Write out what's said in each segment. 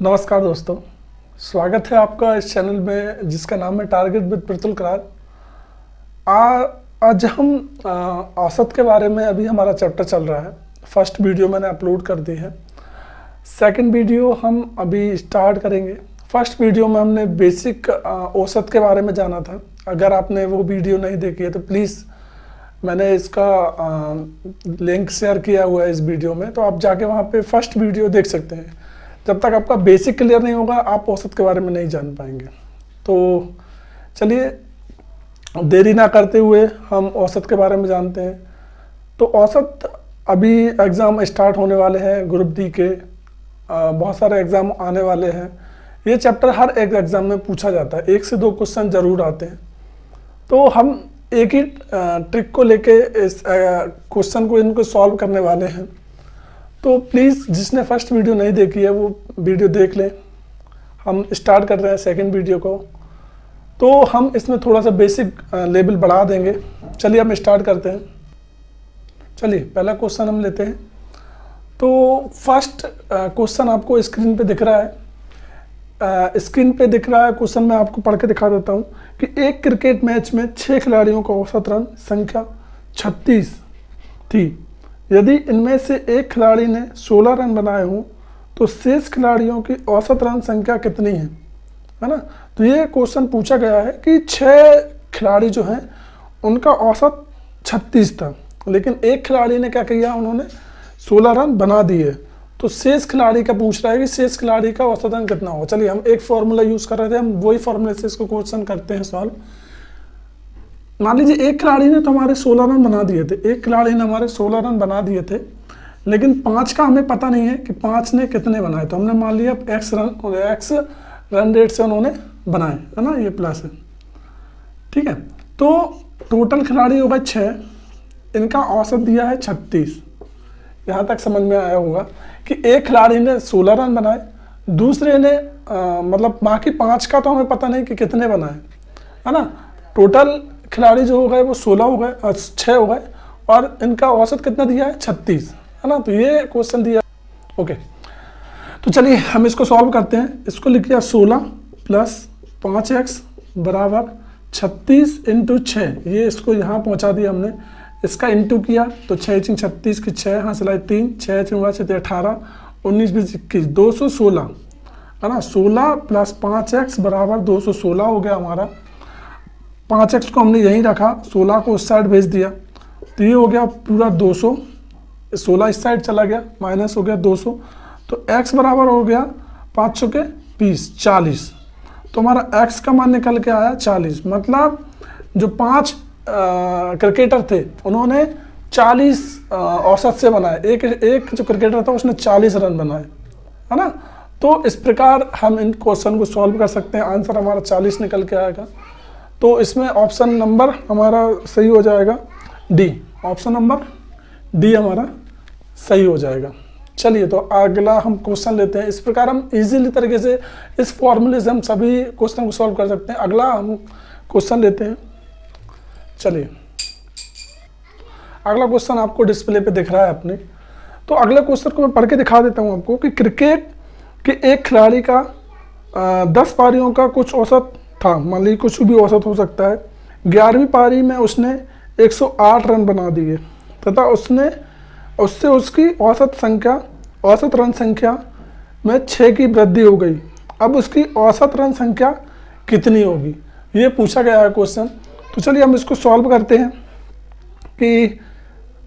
नमस्कार दोस्तों, स्वागत है आपका इस चैनल में जिसका नाम है टारगेट विद प्रतुल करार। आज हम औसत के बारे में, अभी हमारा चैप्टर चल रहा है। फर्स्ट वीडियो मैंने अपलोड कर दी है, सेकंड वीडियो हम अभी स्टार्ट करेंगे। फर्स्ट वीडियो में हमने बेसिक औसत के बारे में जाना था। अगर आपने वो वीडियो नहीं देखी है तो प्लीज़, मैंने इसका लिंक शेयर किया हुआ है इस वीडियो में, तो आप जाके वहाँ पे फर्स्ट वीडियो देख सकते हैं। जब तक आपका बेसिक क्लियर नहीं होगा आप औसत के बारे में नहीं जान पाएंगे। तो चलिए देरी ना करते हुए हम औसत के बारे में जानते हैं। तो औसत, अभी एग्ज़ाम स्टार्ट होने वाले हैं ग्रुप डी के, बहुत सारे एग्ज़ाम आने वाले हैं। ये चैप्टर हर एक एग्ज़ाम में पूछा जाता है, 1 से 2 क्वेश्चन ज़रूर आते हैं। तो हम एक ही ट्रिक को लेके इस क्वेश्चन को इनको सॉल्व करने वाले हैं। तो प्लीज़ जिसने फर्स्ट वीडियो नहीं देखी है वो वीडियो देख लें। हम स्टार्ट कर रहे हैं सेकंड वीडियो को, तो हम इसमें थोड़ा सा बेसिक लेवल बढ़ा देंगे। चलिए हम स्टार्ट करते हैं। चलिए पहला क्वेश्चन हम लेते हैं। तो फर्स्ट क्वेश्चन आपको स्क्रीन पे दिख रहा है। स्क्रीन पे दिख रहा है क्वेश्चन, मैं आपको पढ़ के दिखा देता हूँ कि एक क्रिकेट मैच में 6 खिलाड़ियों का औसत रन संख्या 36 थी। यदि इनमें से एक खिलाड़ी ने 16 रन बनाए हों तो शेष खिलाड़ियों की औसत रन संख्या कितनी है ना। तो ये क्वेश्चन पूछा गया है कि 6 खिलाड़ी जो हैं उनका औसत 36 था, लेकिन एक खिलाड़ी ने क्या किया, उन्होंने 16 रन बना दिए। तो शेष खिलाड़ी का पूछ रहा है कि शेष खिलाड़ी का औसत रन कितना होगा। चलिए हम एक फॉर्मूला यूज़ कर रहे थे, हम वही फॉर्मूले से इसको क्वेश्चन करते हैं सॉल्व। मान लीजिए एक खिलाड़ी ने तो हमारे 16 रन बना दिए थे, एक खिलाड़ी ने हमारे 16 रन बना दिए थे, लेकिन 5 का हमें पता नहीं है कि 5 ने कितने बनाए। तो हमने मान लिया एक्स रन रेट से उन्होंने बनाए, है ना, ये प्लस है, ठीक है। तो टोटल खिलाड़ी हो गए 6, इनका औसत दिया है 36। यहाँ तक समझ में आया होगा कि एक खिलाड़ी ने 16 रन बनाए, दूसरे ने मतलब बाकी 5 का तो हमें पता नहीं कि कितने बनाए, है ना। टोटल खिलाड़ी जो हो गए वो 16 हो गए, 6 हो गए, और इनका औसत कितना दिया है 36, है ना। तो ये क्वेश्चन दिया। ओके, तो चलिए हम इसको सॉल्व करते हैं। इसको लिख दिया 16 + 5x बराबर 36 × 6। ये इसको यहाँ पहुँचा दिया हमने, इसका इंटू किया तो 6 × 36 की 6, हाँ सिलाई 3, 6 × 18, 19 20 21, 216, है ना। 16 + 5x बराबर 216 हो गया हमारा। 5x को हमने यहीं रखा, 16 को उस साइड भेज दिया, तो ये हो गया पूरा 200। 16 इस साइड चला गया, माइनस हो गया 200। तो x बराबर हो गया 5 के 20, 40। तो हमारा x का मान निकल के आया 40। मतलब जो 5 क्रिकेटर थे उन्होंने 40 औसत से बनाए। एक जो क्रिकेटर था उसने 40 रन बनाए, है ना। तो इस प्रकार हम इन क्वेश्चन को सॉल्व कर सकते हैं। आंसर हमारा 40 निकल के आएगा। तो इसमें ऑप्शन नंबर हमारा सही हो जाएगा डी। ऑप्शन नंबर डी हमारा सही हो जाएगा। चलिए तो अगला हम क्वेश्चन लेते हैं। इस प्रकार हम इजीली तरीके से इस फॉर्मूले से हम सभी क्वेश्चन को सॉल्व कर सकते हैं। अगला हम क्वेश्चन लेते हैं। चलिए अगला क्वेश्चन आपको डिस्प्ले पे दिख रहा है अपने। तो अगले क्वेश्चन को मैं पढ़ के दिखा देता हूँ आपको कि क्रिकेट के एक खिलाड़ी का 10 पारियों का कुछ औसत था। मान लीजिए कुछ भी औसत हो सकता है। 11वीं पारी में उसने 108 रन बना दिए तथा उससे उसकी औसत रन संख्या में 6 की वृद्धि हो गई। अब उसकी औसत रन संख्या कितनी होगी, ये पूछा गया है क्वेश्चन। तो चलिए हम इसको सॉल्व करते हैं कि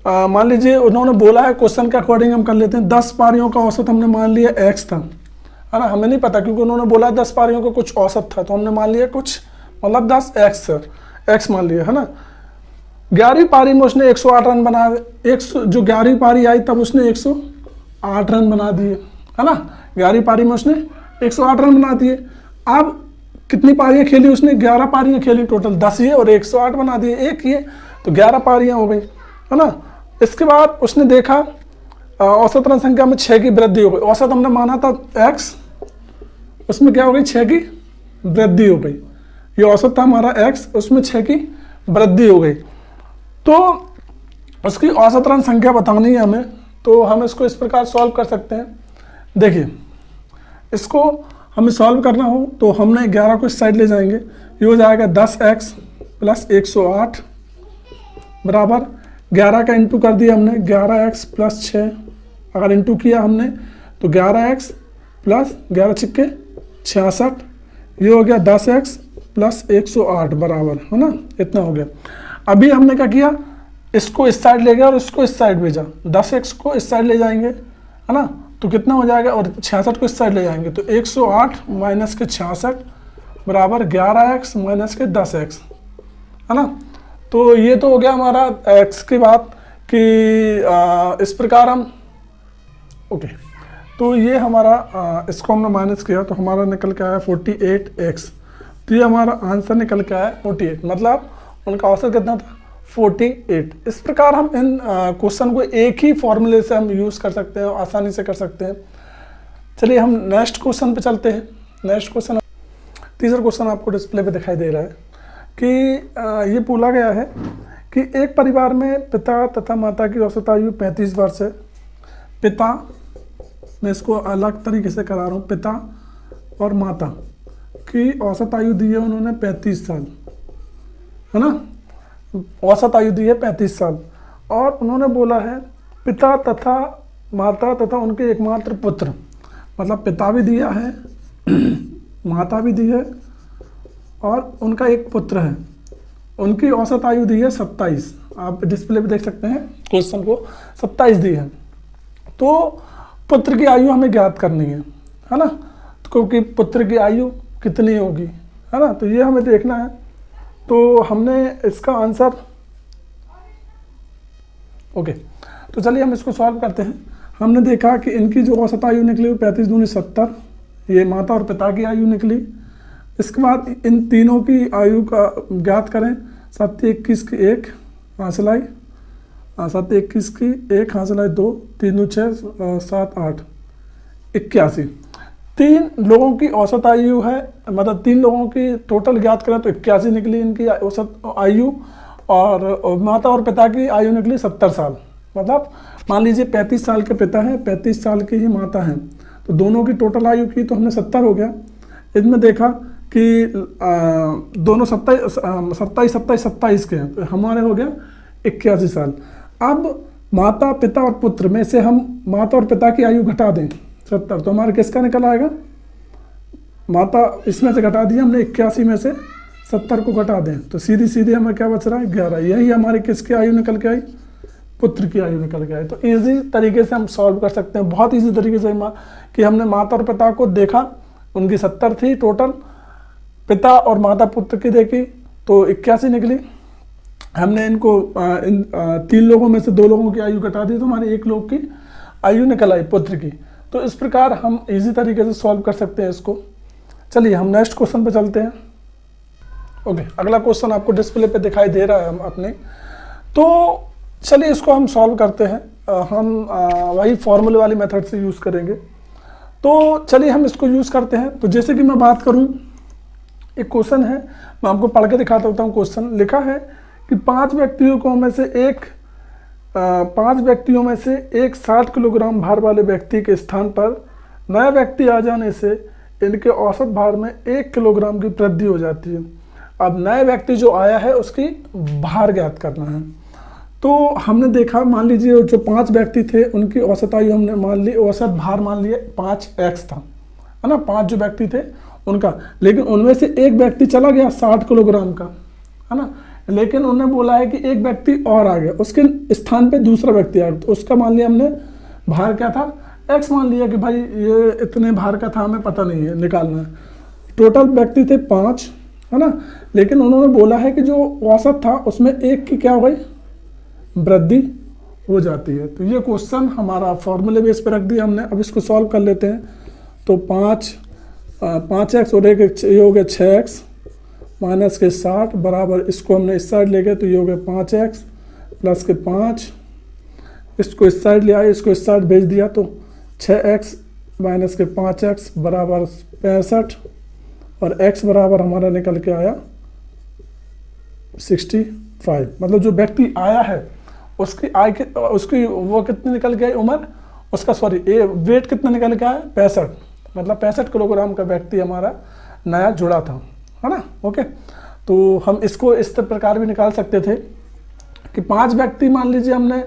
मान लीजिए उन्होंने बोला है, क्वेश्चन के अकॉर्डिंग हम कर लेते हैं। 10 पारियों का औसत हमने मान लिया x था, है ना। हमें नहीं पता क्योंकि उन्होंने बोला 10 पारियों का कुछ औसत था, तो हमने मान लिया कुछ मतलब 10x मान लिया, है ना। 11वीं पारी में उसने 108 रन बना, जो 11वीं पारी आई तब उसने 108 रन बना दिए, है ना। 11वीं पारी में उसने 108 रन बना दिए। अब कितनी पारियां खेली उसने, 11 पारियां खेली टोटल, 10 ये और 108 बना दिए, एक ये, तो 11 पारियां हो गई, है ना। इसके बाद उसने देखा औसत रन संख्या में 6 की वृद्धि हो गई। औसत हमने माना था x, उसमें क्या हो गई, 6 की वृद्धि हो गई। ये औसत था हमारा x, उसमें 6 की वृद्धि हो गई। तो उसकी औसत रन संख्या बतानी है हमें। तो हम इसको इस प्रकार सॉल्व कर सकते हैं। देखिए इसको हमें सॉल्व करना हो तो हमने 11 को इस साइड ले जाएंगे, ये हो जाएगा 10x प्लस 108 बराबर 11 का इंटू कर दिया हमने 11x प्लस 6, अगर इंटू किया हमने तो 11x प्लस 11 छिक्के 66, ये हो गया 10x प्लस 108 बराबर, है ना, इतना हो गया। अभी हमने क्या किया, इसको इस साइड ले गया और इसको इस साइड भेजा, 10x को इस साइड ले जाएंगे, है ना, तो कितना हो जाएगा, और 66 को इस साइड ले जाएंगे तो 108 माइनस के 66 बराबर 11x माइनस के 10x, है ना। तो ये तो हो गया हमारा x की बात कि इस प्रकार हम ओके। तो ये हमारा इसको हमने माइनस किया तो हमारा निकल के आया 48x। तो ये हमारा आंसर निकल के आया 48, मतलब उनका औसत कितना था 48। इस प्रकार हम इन क्वेश्चन को एक ही फॉर्मूले से हम यूज़ कर सकते हैं, आसानी से कर सकते हैं। चलिए हम नेक्स्ट क्वेश्चन पे चलते हैं। नेक्स्ट क्वेश्चन, तीसरा क्वेश्चन आपको डिस्प्ले पे दिखाई दे रहा है कि ये बोला गया है कि एक परिवार में पिता तथा माता की औसत आयु 35 वर्ष है। पिता, मैं इसको अलग तरीके से करा रहा हूँ, पिता और माता की औसत आयु दी है उन्होंने 35 साल, है ना, औसत आयु दी है 35 साल। और उन्होंने बोला है पिता तथा माता तथा उनके एकमात्र पुत्र, मतलब पिता भी दिया है माता भी दी है और उनका एक पुत्र है, उनकी औसत आयु दी है 27। आप डिस्प्ले पे देख सकते हैं क्वेश्चन को, 27 दी है। तो पुत्र की आयु हमें ज्ञात करनी है ना, तो क्योंकि पुत्र की आयु कितनी होगी, है ना, तो ये हमें देखना है। तो हमने इसका आंसर ओके, तो चलिए हम इसको सॉल्व करते हैं। हमने देखा कि इनकी जो औसत आयु निकली वो 35 दूनी 70, ये माता और पिता की आयु निकली। इसके बाद इन तीनों की आयु का ज्ञात करें। 7 21 की 1 हासिलाई, 7 21 की 1 हासिलाई 2, 3 6 7 8 81। 3 लोगों की औसत आयु है, मतलब 3 लोगों की टोटल ज्ञात करें तो 81 निकली इनकी औसत आयु, और माता और पिता की आयु निकली 70 साल। मतलब मान लीजिए 35 साल के पिता हैं, 35 साल की ही माता हैं, तो दोनों की टोटल आयु की तो हमने 70 हो गया। इसमें देखा कि दोनों 27 के हैं, तो हमारे हो गया 81 साल। अब माता पिता और पुत्र में से हम माता और पिता की आयु घटा दें 70, तो हमारे किसका निकल आएगा, माता इसमें से घटा दिया हमने, 81 में से 70 को घटा दें तो सीधी सीधी हमें क्या बच रहा है 11। यही हमारी किसकी आयु निकल के आई, पुत्र की आयु निकल के आई। तो इजी तरीके से हम सॉल्व कर सकते हैं, बहुत इजी तरीके से कि हमने माता और पिता को देखा, उनकी 70 थी टोटल, पिता और माता पुत्र की देखी तो 81 निकली। हमने इनको इन 3 लोगों में से 2 लोगों की आयु घटा दी तो हमारी 1 लोग की आयु निकल आई पुत्र की। तो इस प्रकार हम इजी तरीके से सॉल्व कर सकते हैं इसको। चलिए हम नेक्स्ट क्वेश्चन पे चलते हैं। ओके, अगला क्वेश्चन आपको डिस्प्ले पे दिखाई दे रहा है हम अपने, तो चलिए इसको हम सॉल्व करते हैं। हम वही फॉर्मूले वाली मेथड से यूज़ करेंगे। तो चलिए हम इसको यूज़ करते हैं। तो जैसे कि मैं बात करूं, एक क्वेश्चन है, मैं आपको पढ़ के दिखाता हूँ। क्वेश्चन लिखा है कि 5 व्यक्तियों में से एक 60 किलोग्राम भार वाले व्यक्ति के स्थान पर नया व्यक्ति आ जाने से इनके औसत भार में 1 किलोग्राम की वृद्धि हो जाती है। अब नए व्यक्ति जो आया है उसकी भार ज्ञात करना है। तो हमने देखा, मान लीजिए जो 5 व्यक्ति थे उनकी औसत आयु हमने मान ली, औसत भार मान लिए 5x था, है ना, 5 जो व्यक्ति थे उनका, लेकिन उनमें से एक व्यक्ति चला गया 60 किलोग्राम का, है ना, लेकिन उन्होंने बोला है कि एक व्यक्ति और आ गया, उसके स्थान पे दूसरा व्यक्ति आ गया, तो उसका मान लिया हमने भार क्या था, x मान लिया कि भाई ये इतने भार का था, हमें पता नहीं है, निकालना है। टोटल व्यक्ति थे 5, है ना, लेकिन उन्होंने बोला है कि जो औसत था उसमें 1 की क्या हो गई, वृद्धि हो जाती है। तो ये क्वेश्चन हमारा फॉर्मूले बेस पे रख दिया हमने। अब इसको सॉल्व कर लेते हैं। तो 5x और 1 ये हो गया 6x माइनस के 60 बराबर, इसको हमने इस साइड ले गए तो ये हो गया 5x प्लस के 5, इसको इस साइड ले आए, इसको इस साइड भेज दिया तो 6x माइनस के 5x बराबर 65, और x बराबर हमारा निकल के आया 65। मतलब जो व्यक्ति आया है उसकी वो कितनी निकल के आई उम्र, उसका सॉरी वेट कितना निकल के आया 65, मतलब 65 किलोग्राम का व्यक्ति हमारा नया जुड़ा था, है ना। ओके, तो हम इसको इस प्रकार भी निकाल सकते थे कि 5 व्यक्ति, मान लीजिए हमने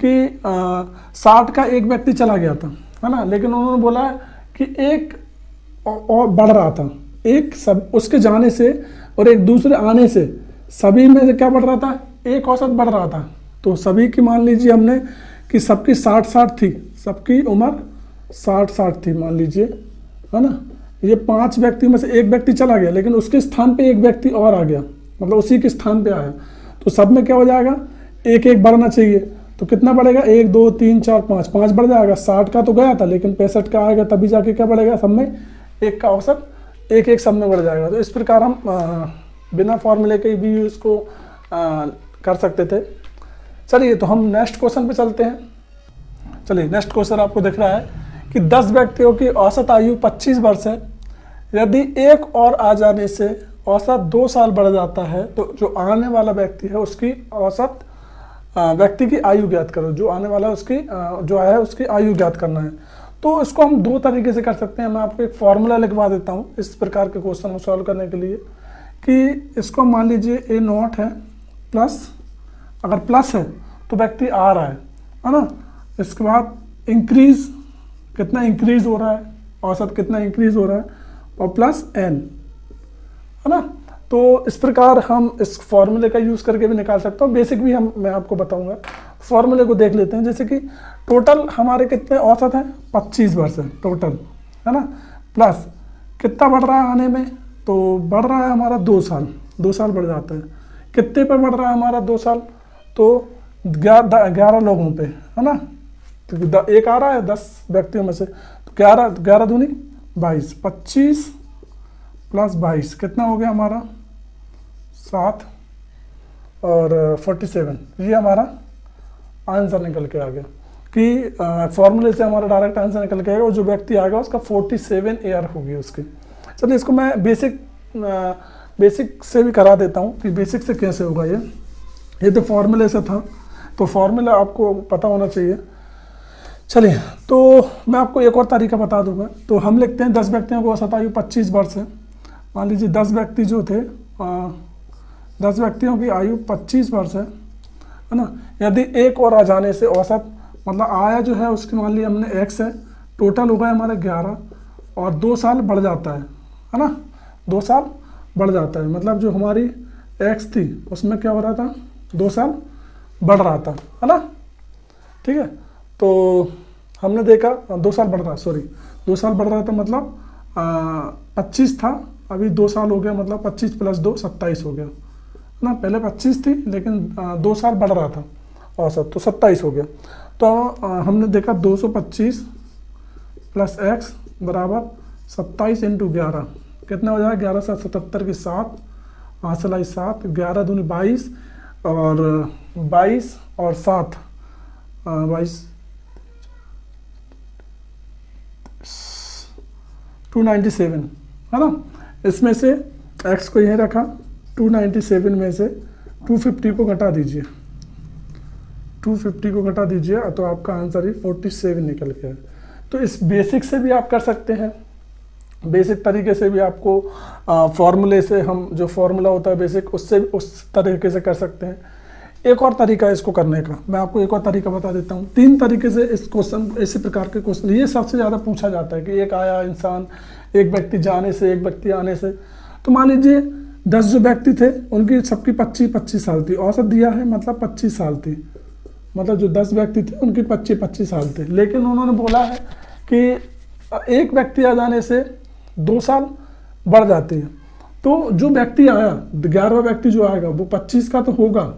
कि 60 का एक व्यक्ति चला गया था, है ना, लेकिन उन्होंने बोला कि एक और बढ़ रहा था, एक सब उसके जाने से और एक दूसरे आने से सभी में से क्या बढ़ रहा था, एक औसत बढ़ रहा था। तो सभी की मान लीजिए हमने कि सबकी 60-60 थी, सबकी उम्र 60-60 थी मान लीजिए, है ना। ये 5 व्यक्ति में से एक व्यक्ति चला गया, लेकिन उसके स्थान पे एक व्यक्ति और आ गया, मतलब उसी के स्थान पे आया, तो सब में क्या हो जाएगा, एक एक बढ़ना चाहिए। तो कितना बढ़ेगा, 1 2 3 4 5, 5 बढ़ जाएगा। 60 का तो गया था, लेकिन 65 का आएगा, तभी जाके क्या बढ़ेगा, सब में एक का औसत एक एक सब में बढ़ जाएगा। तो इस प्रकार हम बिना फॉर्मूले के भी इसको कर सकते थे। चलिए, तो हम नेक्स्ट क्वेश्चन पे चलते हैं। चलिए, नेक्स्ट क्वेश्चन आपको दिख रहा है कि 10 व्यक्तियों की औसत आयु 25 वर्ष है। यदि एक और आ जाने से औसत 2 साल बढ़ जाता है, तो जो आने वाला व्यक्ति है उसकी औसत व्यक्ति की आयु ज्ञात करो। जो आने वाला उसकी जो है उसकी आयु ज्ञात करना है। तो इसको हम 2 तरीके से कर सकते हैं। मैं आपको एक फॉर्मूला लिखवा देता हूँ इस प्रकार के क्वेश्चन को सॉल्व करने के लिए, कि इसको मान लीजिए A0 है प्लस, अगर प्लस है तो व्यक्ति आ रहा है ना। इसके बाद इंक्रीज, कितना इंक्रीज हो रहा है, औसत कितना इंक्रीज हो रहा है, और प्लस n, है ना। तो इस प्रकार हम इस फॉर्मूले का यूज़ करके भी निकाल सकता हूँ। बेसिक भी मैं आपको बताऊंगा। फॉर्मूले को देख लेते हैं। जैसे कि टोटल हमारे कितने औसत हैं, 25 वर्ष है टोटल, है ना। प्लस कितना बढ़ रहा है आने में, तो बढ़ रहा है हमारा 2 साल, 2 साल बढ़ जाता है। कितने पे बढ़ रहा है हमारा 2 साल, तो 11 लोगों पे, है ना। तो एक आ रहा है 10 व्यक्तियों में से, तो 11 दूनी 22, 25 प्लस 22 कितना हो गया हमारा 7 और 47। ये हमारा आंसर निकल के आ गया कि फॉर्मूले से हमारा डायरेक्ट आंसर निकल के आएगा, और जो व्यक्ति आएगा उसका 47 ईयर होगी उसकी। चलिए, इसको मैं बेसिक से भी करा देता हूँ कि बेसिक से कैसे होगा। ये तो फॉर्मूले से था, तो फॉर्मूला आपको पता होना चाहिए। चलिए, तो मैं आपको एक और तरीका बता दूंगा। तो हम लिखते हैं 10 व्यक्तियों को औसत आयु 25 वर्ष है। मान लीजिए 10 व्यक्ति जो थे, 10 व्यक्तियों की आयु 25 वर्ष है ना। यदि एक और आ जाने से औसत, मतलब आया जो है उसकी मान लीजिए हमने x है, टोटल हो गया हमारे 11, और 2 साल बढ़ जाता है ना। 2 साल बढ़ जाता है, मतलब जो हमारी x थी उसमें क्या हो रहा था, 2 साल बढ़ रहा था, है ना। ठीक है, तो हमने देखा 2 साल बढ़ रहा, 2 साल बढ़ रहा था, मतलब 25 था, अभी 2 साल हो गया, मतलब 25 प्लस 2 27 हो गया ना। पहले 25 थी, लेकिन 2 साल बढ़ रहा था औसत, तो 27 हो गया। तो हमने देखा 225 प्लस x बराबर 27 इंटू 11, कितना हो जाएगा, 11 से 77 की 7, हासिल आई 7, 11 दूनी 22, और 22 और 7 22 297, है ना। इसमें से x को यहीं रखा, 297 में से 250 को घटा दीजिए, 250 को घटा दीजिए, तो आपका आंसर ही 47 निकल गया। तो इस बेसिक से भी आप कर सकते हैं, बेसिक तरीके से भी आपको फॉर्मूले से, हम जो फॉर्मूला होता है बेसिक, उससे उस तरीके से कर सकते हैं। एक और तरीका है इसको करने का, मैं आपको एक और तरीका बता देता हूँ। 3 तरीके से इस क्वेश्चन, इसी प्रकार के क्वेश्चन, ये सबसे ज़्यादा पूछा जाता है कि एक आया इंसान, एक व्यक्ति जाने से, एक व्यक्ति आने से। तो मान लीजिए 10 जो व्यक्ति थे उनकी सबकी 25-25 साल थी, औसत दिया है, मतलब 25 साल थी, मतलब जो 10 व्यक्ति थे उनकी 25-25 साल थे। लेकिन उन्होंने बोला है कि एक व्यक्ति आ जाने से 2 साल बढ़ जाती है। तो जो व्यक्ति आया, 11वां व्यक्ति जो आएगा वो 25 का तो होगा,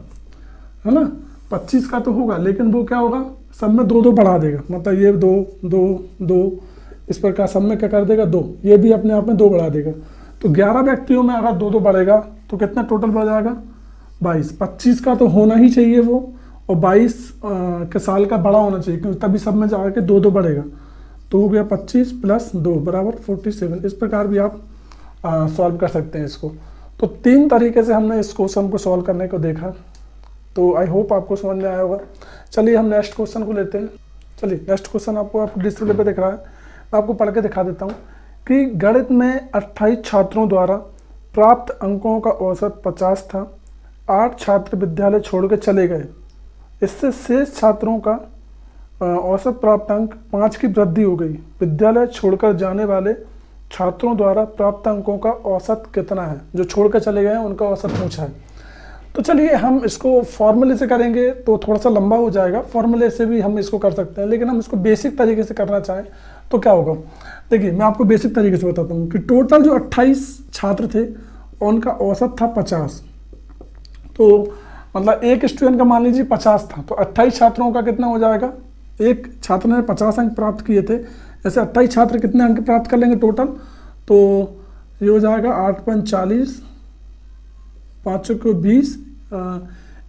है ना, 25 का तो होगा, लेकिन वो क्या होगा, सब में 2-2 बढ़ा देगा, मतलब ये 2 2 2 इस प्रकार सब में क्या कर देगा, 2, ये भी अपने आप में 2 बढ़ा देगा। तो 11 व्यक्तियों में अगर 2-2 बढ़ेगा तो कितना टोटल बढ़ जाएगा, 22। 25 का तो होना ही चाहिए वो, और 22 के साल का बड़ा होना चाहिए, क्योंकि तभी सब में जाके 2-2 बढ़ेगा। तो हो गया 25 प्लस 2 बराबर 47। इस प्रकार भी आप सॉल्व कर सकते हैं इसको। तो 3 तरीके से हमने इस क्वेश्चन को सॉल्व करने को देखा। तो आई होप आपको समझ में आया होगा। चलिए, हम नेक्स्ट क्वेश्चन को लेते हैं। चलिए, नेक्स्ट क्वेश्चन आपको डिस्प्ले पे दिख रहा है, मैं आपको पढ़ के दिखा देता हूँ कि गणित में 28 छात्रों द्वारा प्राप्त अंकों का औसत 50 था। 8 छात्र विद्यालय छोड़कर चले गए। इससे शेष छात्रों का औसत प्राप्त अंक 5 की वृद्धि हो गई। विद्यालय छोड़कर जाने वाले छात्रों द्वारा प्राप्त अंकों का औसत कितना है? जो छोड़कर चले गए हैं उनका औसत पूछा है। तो चलिए हम इसको फॉर्मूले से करेंगे तो थोड़ा सा लंबा हो जाएगा। फॉर्मूले से भी हम इसको कर सकते हैं, लेकिन हम इसको बेसिक तरीके से करना चाहें तो क्या होगा? देखिए मैं आपको बेसिक तरीके से बताता हूँ कि टोटल जो 28 छात्र थे उनका औसत था 50। तो मतलब एक स्टूडेंट का मान लीजिए 50 था, तो 28 छात्रों का कितना हो जाएगा? एक छात्र ने 50 अंक प्राप्त किए थे, ऐसे 28 छात्र कितने अंक प्राप्त कर लेंगे टोटल? तो ये हो जाएगा 8 × 40, 5 को 20,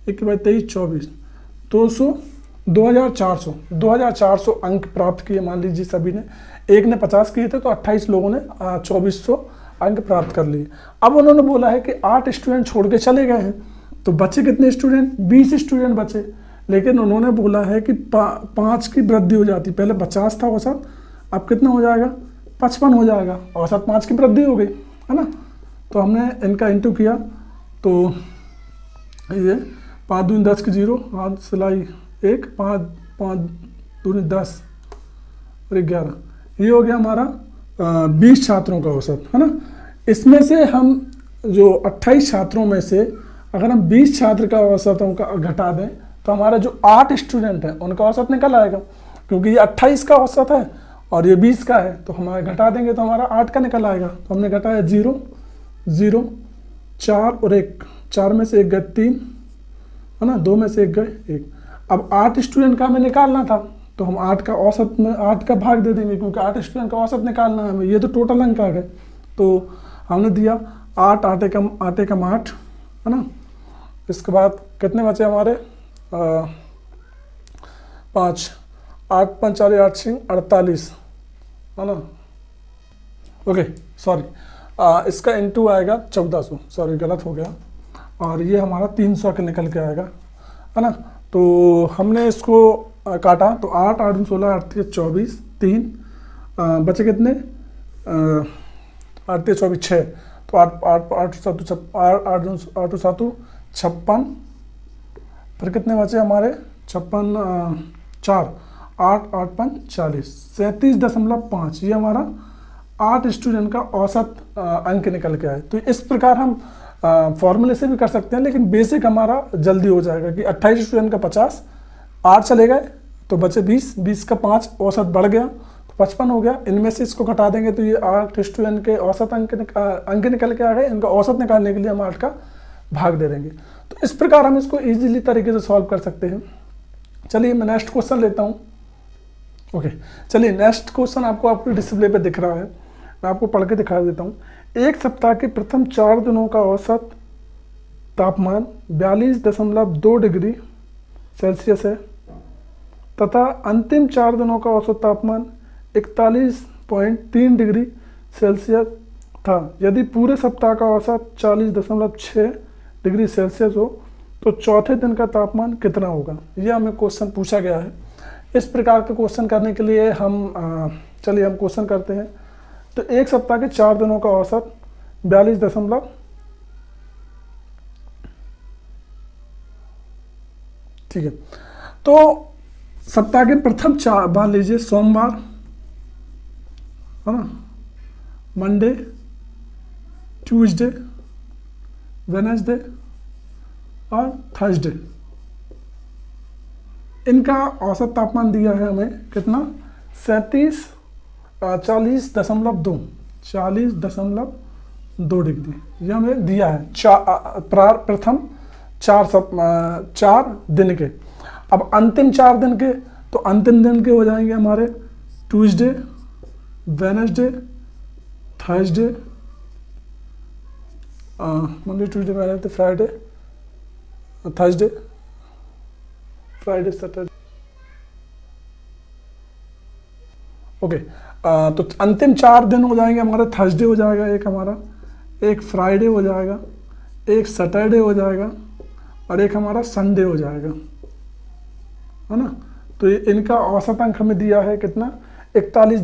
1 × 23 24, 200, 2400 अंक प्राप्त किए मान लीजिए सभी ने। एक ने 50 किए थे तो 28 लोगों ने 2400 अंक प्राप्त कर लिए। अब उन्होंने बोला है कि 8 स्टूडेंट छोड़ के चले गए हैं, तो बचे कितने स्टूडेंट? 20 स्टूडेंट बचे। लेकिन उन्होंने बोला है कि 5 की वृद्धि हो जाती। पहले 50 था औसत, अब कितना हो जाएगा? 55 हो जाएगा। औसत 5 की वृद्धि हो गई, है ना? तो हमने इनका इंटू किया, तो ये 5 दूनी 10 की 0, हाथ सिलाई 1, 5 दूनी 10 और 11, ये हो गया हमारा 20 छात्रों का औसत, है ना? इसमें से हम जो 28 छात्रों में से अगर हम 20 छात्र का औसतों का घटा दें तो हमारा जो 8 स्टूडेंट हैं उनका औसत निकल आएगा, क्योंकि ये 28 का औसत है और ये 20 का है, तो हमारा घटा देंगे तो हमारा 8 का निकल आएगा। तो हमने घटाया 0 0 4 और 1, 4 में से 1 गए 3, है ना? 2 में से 1 गए 1। अब 8 स्टूडेंट का हमें निकालना था, तो हम 8 का औसत में 8 का भाग दे देंगे, क्योंकि 8 स्टूडेंट का औसत निकालना है हमें। ये तो टोटल अंक आ गए, तो हमने दिया 8 8 एकम 8, है ना? इसके बाद कितने बचे हमारे? 5, 8 5 4 8 6 48, है ना? ओके सॉरी, इसका इंटू आएगा 1400, सॉरी गलत हो गया, और ये हमारा 300 के निकल के आएगा, है ना? तो हमने इसको काटा, तो 8 8 16 8 24 3, बचे कितने? 8 24 6, तो 8 8 8 7 8 7 56, फिर कितने बचे हमारे? 56 4 8 8 5 40, 37.5, ये हमारा 8 स्टूडेंट का औसत अंक निकल के आए। तो इस प्रकार हम फॉर्मूले से भी कर सकते हैं, लेकिन बेसिक हमारा जल्दी हो जाएगा कि 28 स्टूडेंट का 50, 8 चले गए तो बचे 20, 20 का 5 औसत बढ़ गया तो 55 हो गया। इनमें से इसको घटा देंगे तो ये 8 स्टूडेंट के औसत अंक निकल के आ गए। इनका औसत निकालने के लिए हम 8 का भाग दे देंगे। तो इस प्रकार हम इसको ईजिली तरीके से सॉल्व कर सकते हैं। चलिए मैं नेक्स्ट क्वेश्चन लेता हूँ। ओके चलिए नेक्स्ट क्वेश्चन आपको डिस्प्ले पे दिख रहा है, मैं आपको पढ़ के दिखा देता हूँ। एक सप्ताह के प्रथम 4 दिनों का औसत तापमान 42.2 डिग्री सेल्सियस है तथा अंतिम 4 दिनों का औसत तापमान 41.3 डिग्री सेल्सियस था। यदि पूरे सप्ताह का औसत 40.6 डिग्री सेल्सियस हो तो चौथे दिन का तापमान कितना होगा? यह हमें क्वेश्चन पूछा गया है। इस प्रकार के क्वेश्चन करने के लिए हम चलिए हम क्वेश्चन करते हैं। तो एक सप्ताह के 4 दिनों का औसत 42 ठीक है। तो सप्ताह के प्रथम 4 मान लीजिए सोमवार, है ना, मंडे, ट्यूसडे, वेडनेसडे और थर्सडे, इनका औसत तापमान दिया है हमें कितना? 40.2 डिग्री, ये हमें दिया है प्रथम 4 दिन के। अब अंतिम 4 दिन के, तो अंतिम दिन के हो जाएंगे हमारे Tuesday, Wednesday, Thursday, Monday, Tuesday, Wednesday, Friday, Thursday, Friday, Saturday. Okay तो अंतिम 4 दिन हो जाएंगे हमारे। थर्सडे हो जाएगा एक हमारा, एक फ्राइडे हो जाएगा, एक सैटरडे हो जाएगा और एक हमारा संडे हो जाएगा, है ना। तो इनका औसत अंक हमें दिया है कितना? 41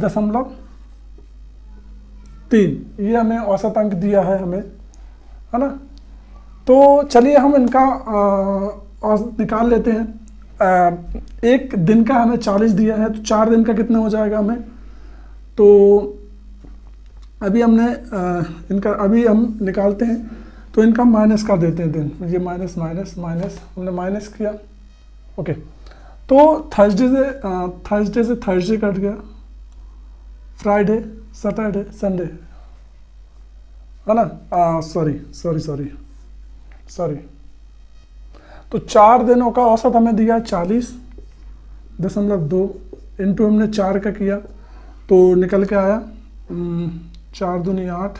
3, ये हमें औसत अंक दिया है हमें, है ना। तो चलिए हम इनका औसत निकाल लेते हैं। एक दिन का हमें 40 दिया है, तो 4 दिन का कितना हो जाएगा हमें। तो अभी हमने इनका अभी हम निकालते हैं, तो इनका माइनस कर देते हैं दिन। ये माइनस माइनस माइनस हमने माइनस किया, ओके। तो थर्सडे से थर्सडे कट गया, फ्राइडे सैटरडे संडे, है ना। सॉरी। तो 4 दिनों का औसत हमें दिया 40.2, इंटू हमने 4 का किया, तो निकल के आया 4 दूनी 8,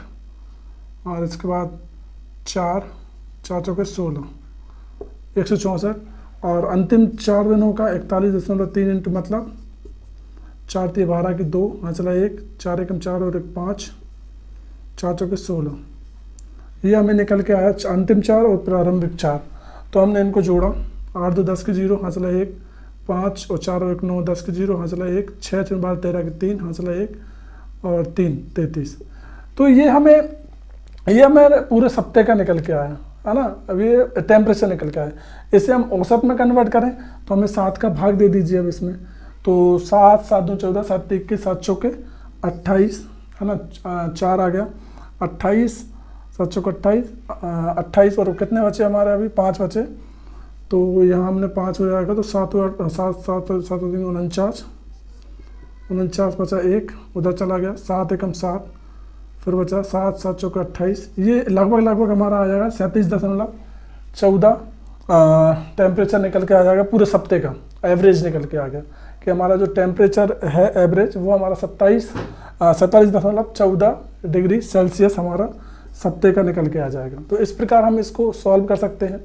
और इसके बाद 4 चौके 16, 164, और अंतिम 4 दिनों का 41.3 इंटू मतलब 4 × 12 की 2, हाँ चला 1, 4 × 4 और 1 5, 4 चौके 16, ये हमें निकल के आया अंतिम 4 और प्रारंभिक 4। तो हमने इनको जोड़ा, 8 2 10 की 0, हाँ चला 1, 5 और 4 और 1 9 10 की 0, हाँ चला 1, 6 3 12 13 की 3, हाँ चला 1 और 3 33। तो ये हमें पूरे सप्ताह का निकल के आया, है ना। अब ये टेम्परेचर निकल के आया। इसे हम औसत में कन्वर्ट करें तो हमें 7 का भाग दे दीजिए अब इसमें। तो 7 7 2 14, 7 1 7 चौके 28, है ना। 4 आ गया, 28 7 चौके 28 और कितने बचे हमारे, अभी 5 बचे। तो यहाँ हमने 5 हो जाएगा, तो 7 7 49, 49 बचा 1, उधर चला गया, 7 एकम 7, फिर बचा 7 7 चौके 28। ये लगभग हमारा आ जाएगा 37.14 टेम्परेचर निकल के आ जाएगा पूरे सप्ते का। एवरेज निकल के आ गया कि हमारा जो टेम्परेचर है एवरेज, वो हमारा 47.14 डिग्री सेल्सियस हमारा सप्ते का निकल के आ जाएगा। तो इस प्रकार हम इसको सॉल्व कर सकते हैं।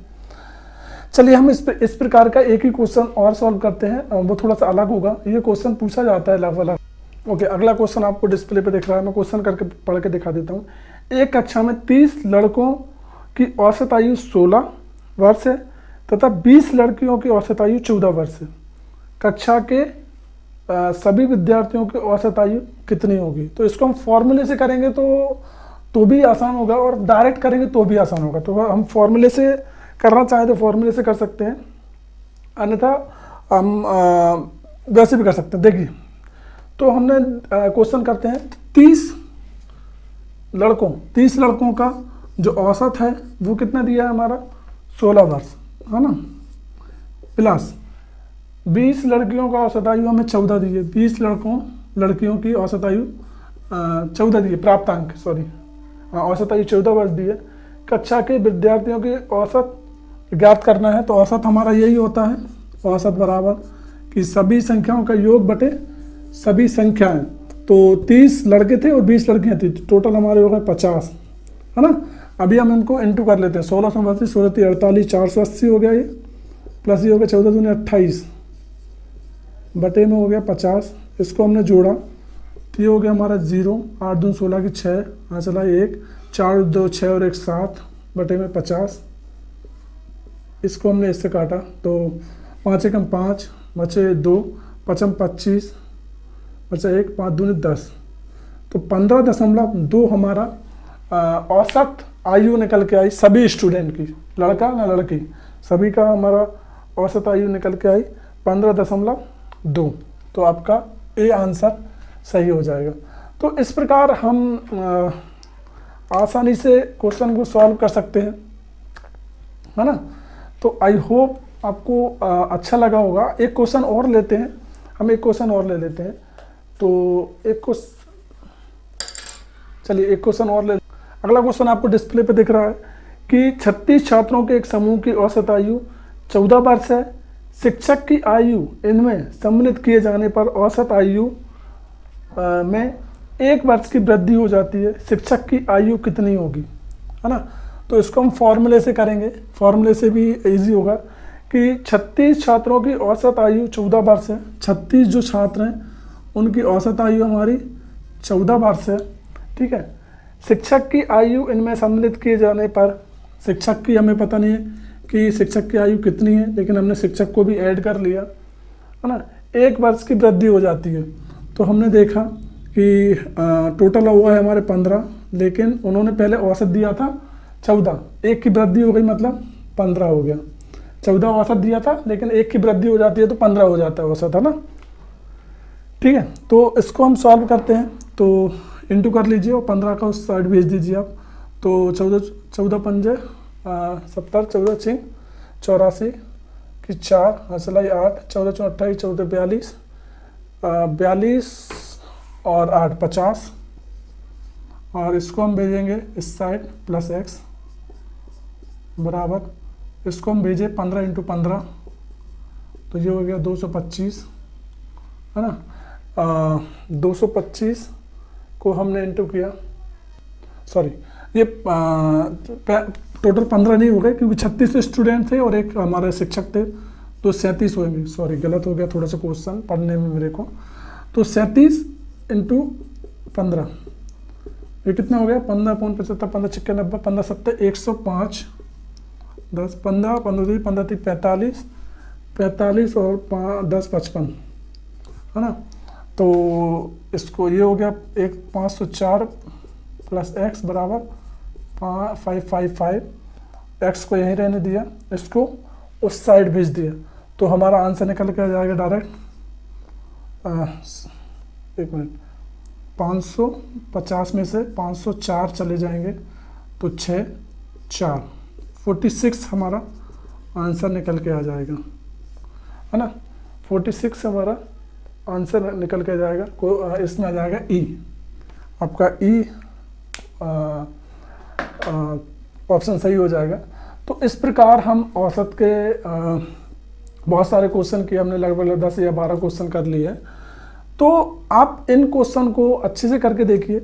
चलिए हम इस प्रकार का एक ही क्वेश्चन और सॉल्व करते हैं, वो थोड़ा सा अलग होगा। ये क्वेश्चन पूछा जाता है अलग। ओके, अगला क्वेश्चन आपको डिस्प्ले पे दिख रहा है, मैं क्वेश्चन करके पढ़ के दिखा देता हूँ। एक कक्षा में 30 लड़कों की औसत आयु 16 वर्ष है तथा 20 लड़कियों की औसत आयु 14 वर्ष है। कक्षा के सभी विद्यार्थियों की औसत आयु कितनी होगी। तो इसको हम फॉर्मूले से करेंगे तो भी आसान होगा, और डायरेक्ट करेंगे तो भी आसान होगा। तो हम फॉर्मूले से करना चाहें तो फॉर्मूले से कर सकते हैं, अन्यथा हम वैसे भी कर सकते हैं। देखिए, तो हमने क्वेश्चन करते हैं 30 लड़कों का जो औसत है वो कितना दिया है हमारा 16 वर्ष, है ना, प्लस 20 लड़कियों का औसत आयु हमें 14 दी है। 20 लड़कियों की औसत आयु 14 दी है, प्राप्तांक सॉरी, औसत आयु 14 वर्ष दी है। कक्षा के विद्यार्थियों की औसत ज्ञात करना है, तो औसत हमारा यही होता है, औसत बराबर कि सभी संख्याओं का योग बटे सभी संख्याएं। तो 30 लड़के थे और 20 लड़कियां थी, टोटल हमारे हो गए 50, है ना। अभी हम इनको इंटू कर लेते हैं, 16 से 16 48, 480 हो गया ये, प्लस ये हो गया 14 दूनी 28 बटे में हो गया 50। इसको हमने जोड़ा तो ये हो गया हमारा 0, 8 दूनी 16 की 6, हाँ चला 1, 4 2 6 और 1 7 बटे में 50। इसको हमने इससे काटा तो 5 एकम 5 बचे 2, 5 25 बचा 1, 5 दूनी 10। तो 15.2 हमारा औसत आयु निकल के आई सभी स्टूडेंट की, लड़का ना लड़की, सभी का हमारा औसत आयु निकल के आई 15.2। तो आपका ए आंसर सही हो जाएगा। तो इस प्रकार हम आसानी से क्वेश्चन को सॉल्व कर सकते हैं, है ना। तो आई होप आपको अच्छा लगा होगा। एक क्वेश्चन और लेते हैं, हम एक क्वेश्चन और ले लेते हैं। तो एक क्वेश्चन और ले। अगला क्वेश्चन आपको डिस्प्ले पे दिख रहा है कि 36 छात्रों के एक समूह की औसत आयु 14 वर्ष है। शिक्षक की आयु इनमें सम्मिलित किए जाने पर औसत आयु में 1 वर्ष की वृद्धि हो जाती है। शिक्षक की आयु कितनी होगी, है ना। तो इसको हम फॉर्मूले से करेंगे, फॉर्मूले से भी इजी होगा कि 36 छात्रों की औसत आयु 14 वर्ष है। 36 जो छात्र हैं उनकी औसत आयु हमारी 14 वर्ष है, ठीक है। शिक्षक की आयु इनमें सम्मिलित किए जाने पर, शिक्षक की हमें पता नहीं है कि शिक्षक की आयु कितनी है, लेकिन हमने शिक्षक को भी ऐड कर लिया, है ना। 1 वर्ष की वृद्धि हो जाती है। तो हमने देखा कि टोटल हुआ है हमारे 15, लेकिन उन्होंने पहले औसत दिया था 14, एक की वृद्धि हो गई मतलब 15 हो गया। 14 औसत दिया था, लेकिन एक की वृद्धि हो जाती है तो 15 हो जाता है औसत, है ना। ठीक है, तो इसको हम सॉल्व करते हैं। तो इंटू कर लीजिए और 15 का उस साइड भेज दीजिए आप। तो 14 पंजे 70, 14 6 84 की 4 हसलाई 8, 14 4 28, 14 42, 42 और 8 50, और इसको हम भेजेंगे इस साइड प्लस एक्स बराबर, इसको हम भेजे 15 इंटू 15, तो ये हो गया 225, है ना। 225 को हमने इंटू किया, सॉरी ये टोटल 15 नहीं हो गए क्योंकि 36 स्टूडेंट थे और एक हमारे शिक्षक थे, तो 37 होंगे। सॉरी गलत हो गया थोड़ा सा क्वेश्चन पढ़ने में मेरे को। तो 37 इंटू 15, ये कितना हो गया 15 पौन 75, 15 छिक्के 90, 15 70 105, 10 15 15 15 45 45 और 10 55, है ना। तो इसको ये हो गया एक 504 प्लस एक्स बराबर 555, एक्स को यहीं रहने दिया, इसको उस साइड भेज दिया, तो हमारा आंसर निकल के आ जाएगा डायरेक्ट। एक मिनट, 550 में से 504 चले जाएंगे तो 6 4 46 हमारा आंसर निकल के आ जाएगा, है ना। 46 हमारा आंसर निकल के जाएगा। इसमें आ जाएगा ई, आपका ई ऑप्शन सही हो जाएगा। तो इस प्रकार हम औसत के बहुत सारे क्वेश्चन किए हमने, लगभग 10 या 12 क्वेश्चन कर लिए हैं। तो आप इन क्वेश्चन को अच्छे से करके देखिए।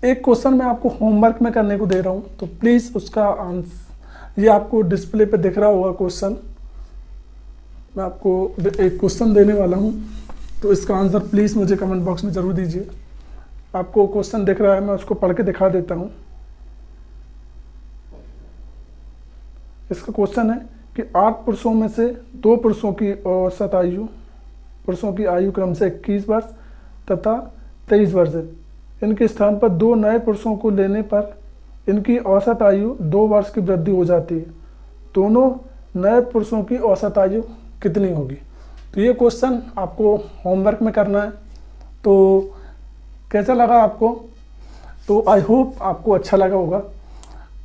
एक क्वेश्चन मैं आपको होमवर्क में करने को दे रहा हूँ, तो प्लीज़ उसका आंसर, ये आपको डिस्प्ले पे दिख रहा होगा क्वेश्चन, मैं आपको एक क्वेश्चन देने वाला हूँ, तो इसका आंसर प्लीज़ मुझे कमेंट बॉक्स में ज़रूर दीजिए। आपको क्वेश्चन दिख रहा है, मैं उसको पढ़ के दिखा देता हूँ। इसका क्वेश्चन है कि 8 पुरुषों में से 2 पुरुषों की औसत आयु, पुरुषों की आयु क्रम से 21 वर्ष तथा 23 वर्ष है। इनके स्थान पर 2 नए पुरुषों को लेने पर इनकी औसत आयु 2 वर्ष की वृद्धि हो जाती है। दोनों नए पुरुषों की औसत आयु कितनी होगी? तो ये क्वेश्चन आपको होमवर्क में करना है। तो कैसा लगा आपको? तो आई होप आपको अच्छा लगा होगा।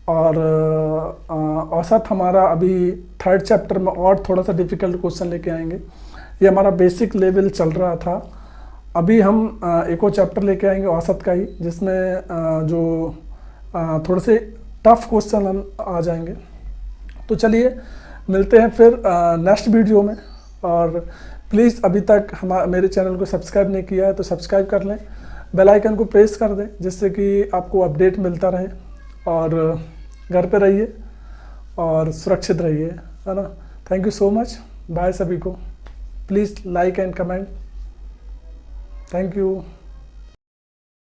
और औसत हमारा अभी 3rd चैप्टर में और थोड़ा सा डिफ़िकल्ट क्वेश्चन लेके आएंगे। ये हमारा बेसिक लेवल चल रहा था। अभी हम एक और चैप्टर लेके आएंगे औसत का ही, जिसमें जो थोड़े से टफ क्वेश्चन हम आ जाएंगे। तो चलिए मिलते हैं फिर नेक्स्ट वीडियो में। और प्लीज़ अभी तक मेरे चैनल को सब्सक्राइब नहीं किया है तो सब्सक्राइब कर लें, बेल आइकन को प्रेस कर दें, जिससे कि आपको अपडेट मिलता रहे। और घर पे रहिए और सुरक्षित रहिए, है ना। Thank you so much, bye सभी को। Please like and comment. Thank you.